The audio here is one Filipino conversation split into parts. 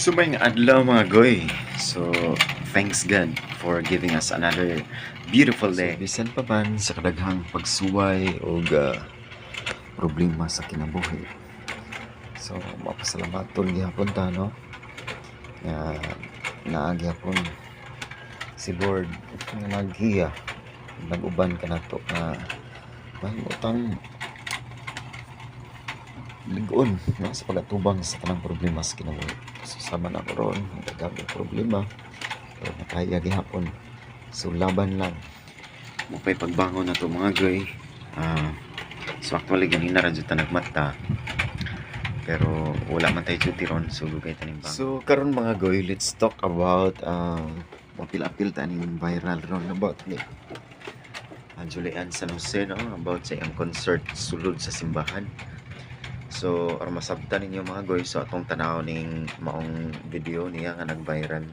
Sumayng adlaw mga goy. So, thanks God for giving us another beautiful day. So, bisan pa man sa kadaghang pagsuway o problema sa kinabuhi. So, mapasalamaton gihapon ta, no? Naagyapon si Lord nga naghiya nag-uban ka na to na mahimutang ligon na sa pagatubang sa tanang problema sa kinabuhi. So, sama na ko ron nagagabing problema pero nakaya gihapon. So, laban lang mapay pagbangon na to mga goy. So actually ganina ra jud ta nagmata pero wala man tayo duty ron, so lugay taning bang. So karon mga goy, let's talk about mapil-apil ta ning viral ron about ni Julian San Jose, no, about sa iyang concert sulod sa simbahan. So aron masabtan ninyo mga goy, so atong tanaw ning maong video niya nga nag-viral.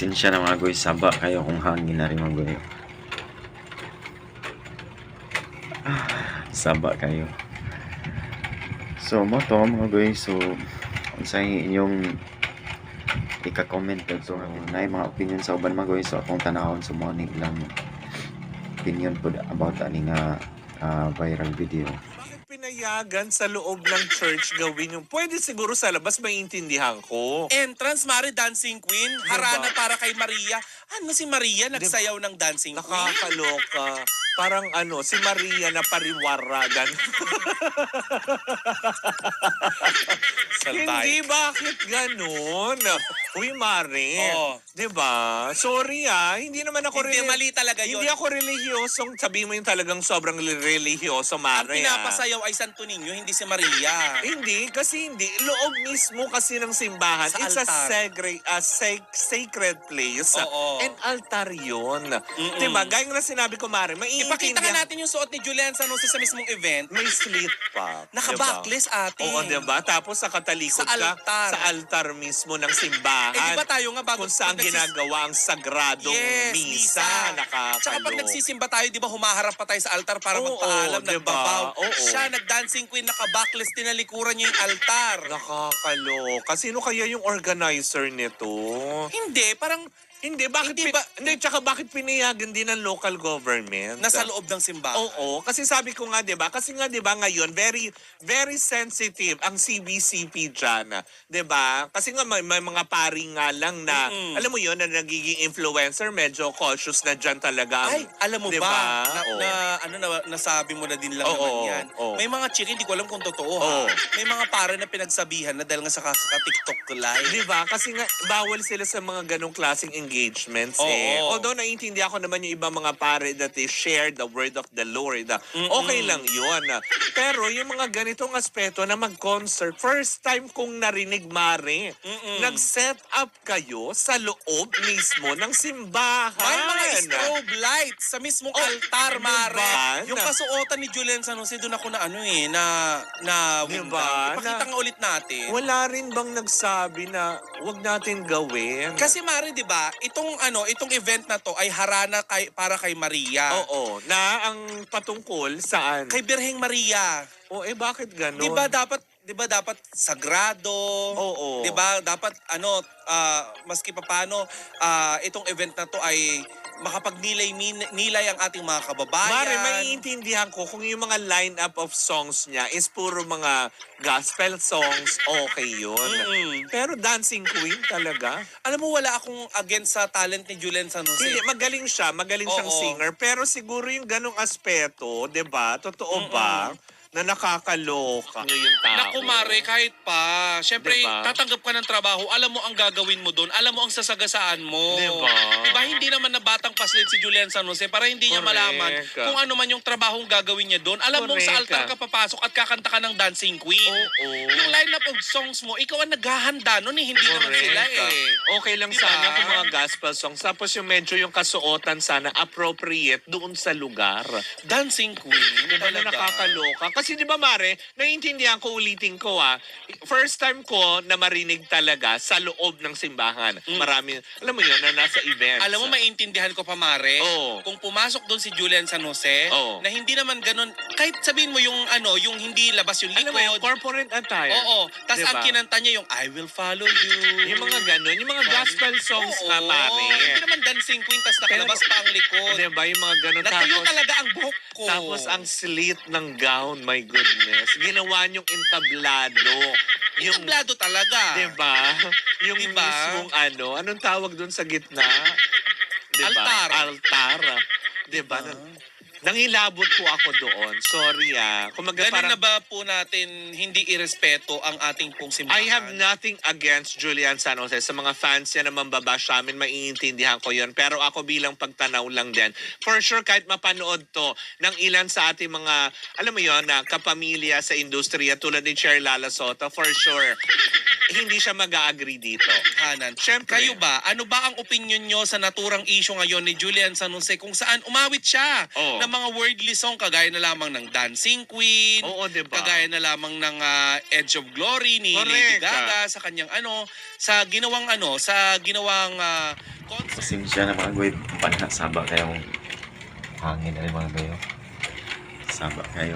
Pasensya na mga goy, saba kayo kung hangin na rin mga goy. Saba kayo. So mo to mga goy, so unsay inyong ika-comment so na mga opinion sa uban mga goy, so akong tanahon so mo ni ilang opinion po about ani nga viral video. Bakit pinayagan sa loob ng church gawin yung pwede siguro sa labas maintindihan ko. Entrance, Mari, Dancing Queen. Harana para kay Maria. Ano si Maria nagsayaw ng Dancing Queen? Nakakaloka. Parang si Maria na pariwaragan. Hindi, bakit ganun? Uy, Mare. Oo. Diba? Sorry hindi naman ako Hindi, mali talaga yun. Hindi ako relihiyosong, sabihin mo yung talagang sobrang relihioso, Ang Mare. pinapasayaw ay Santo Niño, hindi si Maria. Hindi, kasi hindi. Loob mismo kasi ng simbahan. Sa It's altar. sacred place. Oo. And altar yun. Diba? Gaya nga na sinabi ko, Mare, Ipakita nga natin yung suot ni Julian San Jose sa mismong event. may slit pa. Naka-backless, ate. Oo, diba? Tapos nakatalikod Sa ka altar. sa altar mismo ng simbahan. Eh, di ba tayo nga bago kung saan ginagawa ang sagradong Yes, misa. Nakakalo. Tsaka pag nagsisimba tayo, di ba humaharap pa tayo sa altar para Oo, magpaalam, diba? nagbabaw. Oo. Siya, nag-dancing queen, naka-backless, tinalikuran niya yung altar. Nakakaloka. Sino kaya yung organizer nito? Hindi, parang Hindi, bakit tsaka bakit pinayagan din ng local government? nasa loob ng simbahan. Oo, kasi sabi ko nga 'di ba? Kasi nga 'di ba ngayon very very sensitive ang CBCP diyan, 'di ba? Kasi nga may mga pari nga lang na alam mo 'yon na nagiging influencer, medyo cautious na diyan talaga. Ay, alam mo 'di ba? Oo. Nasabi mo na din lang Oo, naman yan. oo. May mga chick, hindi ko alam kung totoo Oo. ha. May mga pare na pinagsabihan na dahil nga sa TikTok live. 'Di ba? Kasi nga bawal sila sa mga ganong klaseng engagements Oo. Although naiintindihan ko naman yung ibang mga pare that they share the word of the Lord. Okay lang 'yun. Pero yung mga ganitong aspeto na mag-concert, first time kong narinig, Mare. Nag-set up kayo sa loob mismo ng simbahan. May mga strobe lights sa mismong altar, diba? Mare. Yung kasuotan ni Julian San Jose, doon ako na Diba? Ipakita nga ulit natin. Wala rin bang nagsabi na wag natin gawin? Kasi Mare, 'di ba? Itong event na to ay harana para kay Maria. Oo, na ang patungkol saan? Kay Birheng Maria. Bakit ganun? 'Di ba dapat sagrado? Oo. 'Di ba dapat maski papaano itong event na to ay nilay ang ating mga kababayan. Mare, maiintindihan ko kung yung mga line-up of songs niya is puro mga gospel songs, okay yun. Pero Dancing Queen talaga? Alam mo, wala akong against sa talent ni Julian San Jose. Hindi, magaling siyang Oo. singer. Pero siguro yung ganong aspeto, 'di ba? Totoo ba? Na nakakaloka yung tao. Naku Mare, kahit pa, syempre Diba? tatanggap ka ng trabaho, alam mo ang gagawin mo doon, alam mo ang sasagasaan mo. Diba? Diba, hindi naman na batang paslit si Julian San Jose para hindi niya Correct. malaman kung ano man yung trabahong gagawin niya doon. Alam mo sa Correct. altar ka papasok at kakanta ka ng Dancing Queen. Oo. Yung lineup of songs mo, ikaw ang naghahanda noon hindi naman sila Okay lang Diba? sana kung mga gospel songs. Tapos yung medyo yung kasuotan sana appropriate doon sa lugar. Dancing Queen. Diba na nakakaloka? Kasi di ba Mare, naiintindihan ko, ulitin ko first time ko na marinig talaga sa loob ng simbahan. Marami, alam mo yun, na nasa events. Alam mo, maintindihan ko pa, Mare, Oo. kung pumasok doon si Julian San Jose, Oo. na hindi naman ganun, kahit sabihin mo yung yung hindi labas yung Alam mo yung liquid. corporate attire. Oo. Tapos Diba? ang kinanta niya yung I will follow you. Yung mga ganun, yung mga gospel songs Oo. nga, Mare. Hindi naman dancing queen, tapos nakalabas pa ang likod. Diba, yung mga ganun. Natuyo Tapos, talaga ang buhok ko. tapos ang slit ng gown, my goodness. Ginawa niyong entablado. Yung, Entablado talaga. diba? Yung Diba? mismong anong tawag doon sa gitna? Diba? Altar. Altar. Diba? Nangilabot po ako doon. Sorry Kumaga Ganun parang, na ba po natin hindi irespeto ang ating pong simbahan? I have nothing against Julian San Jose. Sa mga fans niya na mambabash sa amin, maiintindihan ko yun. Pero ako bilang pagtanaw lang din. For sure, kahit mapanood to ng ilan sa ating mga, alam mo yun, na kapamilya sa industriya tulad ni Chair Lala Soto, for sure, hindi siya mag-agree dito. Hanan. Siyempre. Kayo ba? Ano ba ang opinion nyo sa naturang issue ngayon ni Julian San Jose kung saan umawit siya Oo. ng mga wordly song kagaya na lamang ng Dancing Queen, Oo, diba? kagaya na lamang ng Edge of Glory ni Correct. Lady Gaga sa kanyang sa ginawang Pasensya na mga goy, panha, saba kayo. Hangin na rin mga goy. Saba kayo.